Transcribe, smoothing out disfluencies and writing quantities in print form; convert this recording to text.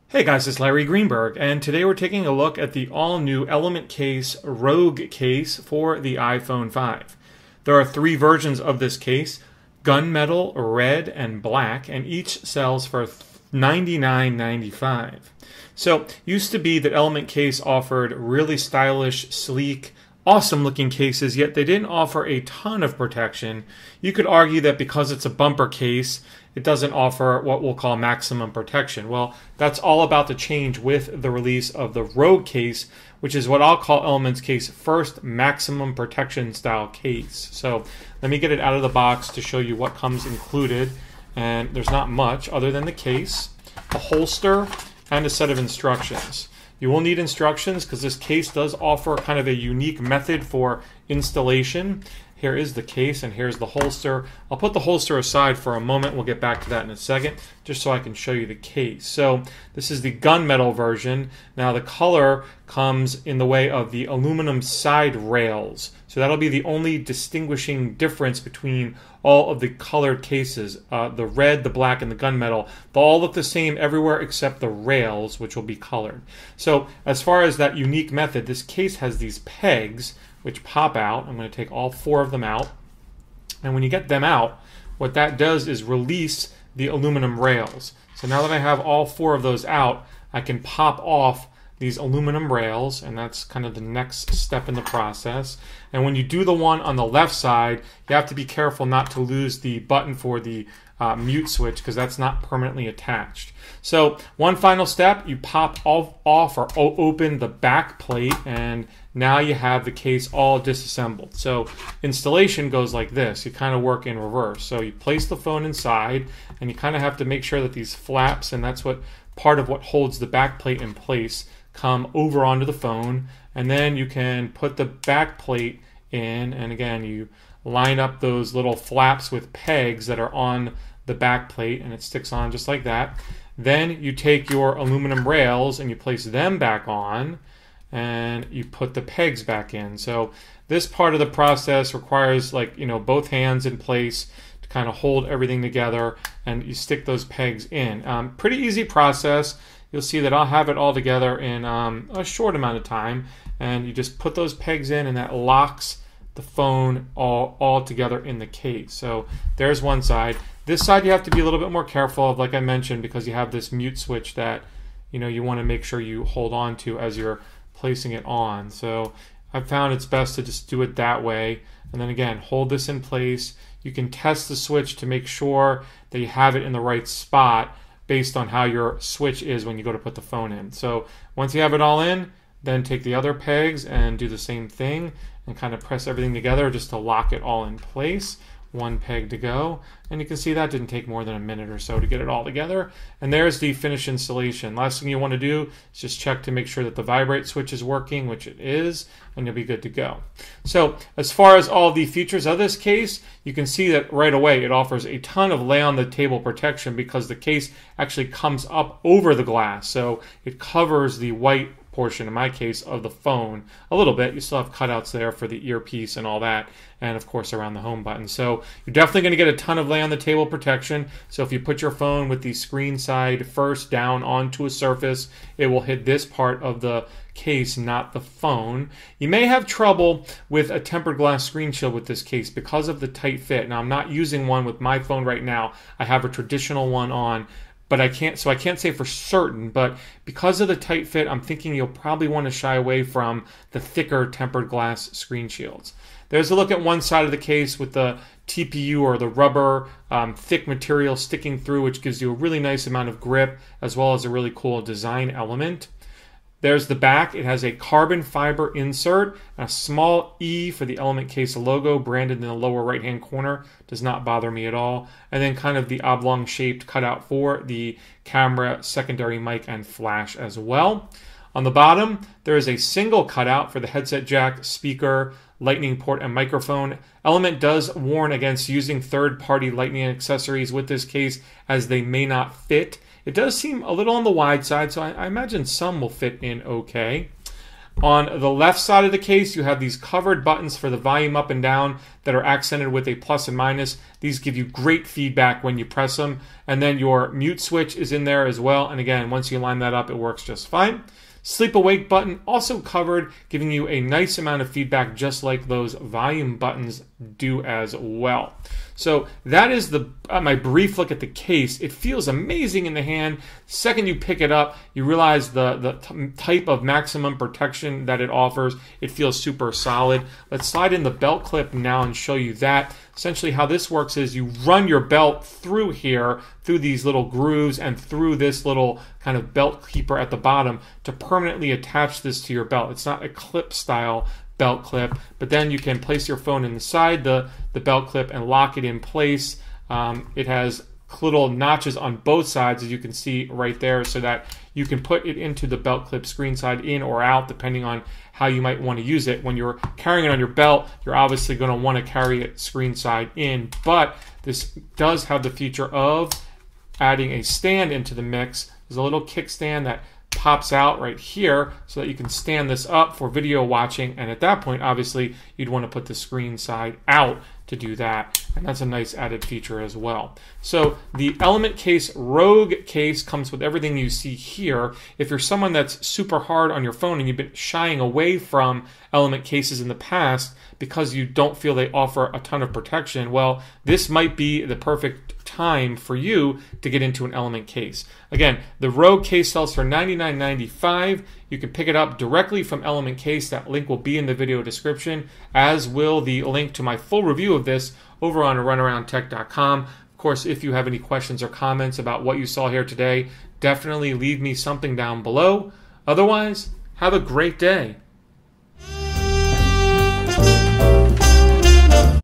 Hey guys, it's Larry Greenberg, and today we're taking a look at the all-new Element Case Rogue case for the iPhone 5. There are 3 versions of this case, gunmetal, red, and black, and each sells for $99.95. So, used to be that Element Case offered really stylish, sleek, awesome-looking cases, yet they didn't offer a ton of protection. You could argue that because it's a bumper case, it doesn't offer what we'll call maximum protection. Well, that's all about to change with the release of the Rogue case, which is what I'll call Element's Case first maximum protection style case. So let me get it out of the box to show you what comes included. And there's not much other than the case, a holster, and a set of instructions. You will need instructions because this case does offer kind of a unique method for installation. Here is the case and here's the holster. I'll put the holster aside for a moment. We'll get back to that in a second, just so I can show you the case. So this is the gunmetal version. Now the color comes in the way of the aluminum side rails. So that'll be the only distinguishing difference between all of the colored cases. The red, the black, and the gunmetal, they'll all look the same everywhere except the rails, which will be colored. So as far as that unique method, this case has these pegs which pop out. I'm going to take all 4 of them out. And when you get them out, what that does is release the aluminum rails. So now that I have all 4 of those out, I can pop off these aluminum rails, and that's kind of the next step in the process. And when you do the one on the left side, you have to be careful not to lose the button for the mute switch, because that's not permanently attached. So one final step, you pop off or open the back plate, and now you have the case all disassembled. So installation goes like this. You kind of work in reverse. So you place the phone inside, and you kind of have to make sure that these flaps, and that's what part of what holds the back plate in place, come over onto the phone, and then you can put the back plate in, and again you line up those little flaps with pegs that are on the back plate, and it sticks on just like that. Then you take your aluminum rails and you place them back on, and you put the pegs back in. So this part of the process requires, like, both hands in place to kind of hold everything together, and you stick those pegs in. Pretty easy process. You'll see that I'll have it all together in a short amount of time, and you just put those pegs in, and that locks the phone all together in the case. So there's one side. This side you have to be a little bit more careful of, like I mentioned, because you have this mute switch that you want to make sure you hold on to as you're placing it on. So I've found it's best to just do it that way, and then again hold this in place. You can test the switch to make sure that you have it in the right spot based on how your switch is when you go to put the phone in. So once you have it all in, then take the other pegs and do the same thing and kind of press everything together just to lock it all in place. One peg to go, and you can see that didn't take more than a minute or so to get it all together. And there's the finished installation. Last thing you want to do is just check to make sure that the vibrate switch is working, which it is, and you'll be good to go. So as far as all the features of this case, you can see that right away it offers a ton of lay on the table protection because the case actually comes up over the glass, so it covers the white portion, in my case, of the phone a little bit. You still have cutouts there for the earpiece and all that, and of course around the home button. So you're definitely going to get a ton of lay on the table protection. So if you put your phone with the screen side first down onto a surface, it will hit this part of the case, not the phone. You may have trouble with a tempered glass screen shield with this case because of the tight fit. Now I'm not using one with my phone right now. I have a traditional one on, but I can't say for certain, but because of the tight fit, I'm thinking you'll probably want to shy away from the thicker tempered glass screen shields. There's a look at one side of the case with the TPU, or the rubber thick material sticking through, which gives you a really nice amount of grip as well as a really cool design element. There's the back. It has a carbon fiber insert, a small E for the Element Case logo branded in the lower right hand corner. Does not bother me at all. And then kind of the oblong shaped cutout for the camera, secondary mic, and flash as well. On the bottom, there is a single cutout for the headset jack, speaker, lightning port, and microphone. Element does warn against using third-party lightning accessories with this case, as they may not fit. It does seem a little on the wide side, so I imagine some will fit in okay. On the left side of the case, you have these covered buttons for the volume up and down that are accented with a plus and minus. These give you great feedback when you press them. And then your mute switch is in there as well. And again, once you line that up, it works just fine. Sleep awake button also covered, giving you a nice amount of feedback just like those volume buttons do as well. So that is my brief look at the case. It feels amazing in the hand. The second you pick it up, you realize the type of maximum protection that it offers. It feels super solid. Let's slide in the belt clip now and show you that. Essentially how this works is you run your belt through here, through these little grooves and through this little kind of belt keeper at the bottom to permanently attach this to your belt. It's not a clip style belt clip, but then you can place your phone inside the belt clip and lock it in place. It has little notches on both sides, as you can see right there, so that you can put it into the belt clip screen side in or out, depending on how you might want to use it. When you're carrying it on your belt, you're obviously going to want to carry it screen side in, but this does have the feature of adding a stand into the mix. There's a little kickstand that pops out right here so that you can stand this up for video watching, and at that point obviously you'd want to put the screen side out to do that, and that's a nice added feature as well. So the Element Case Rogue case comes with everything you see here. If you're someone that's super hard on your phone and you've been shying away from Element cases in the past because you don't feel they offer a ton of protection, well, this might be the perfect time for you to get into an Element case. Again, the Rogue case sells for $99.95. You can pick it up directly from Element Case. That link will be in the video description, as will the link to my full review of this over on runaroundtech.com. Of course, if you have any questions or comments about what you saw here today, definitely leave me something down below. Otherwise, have a great day.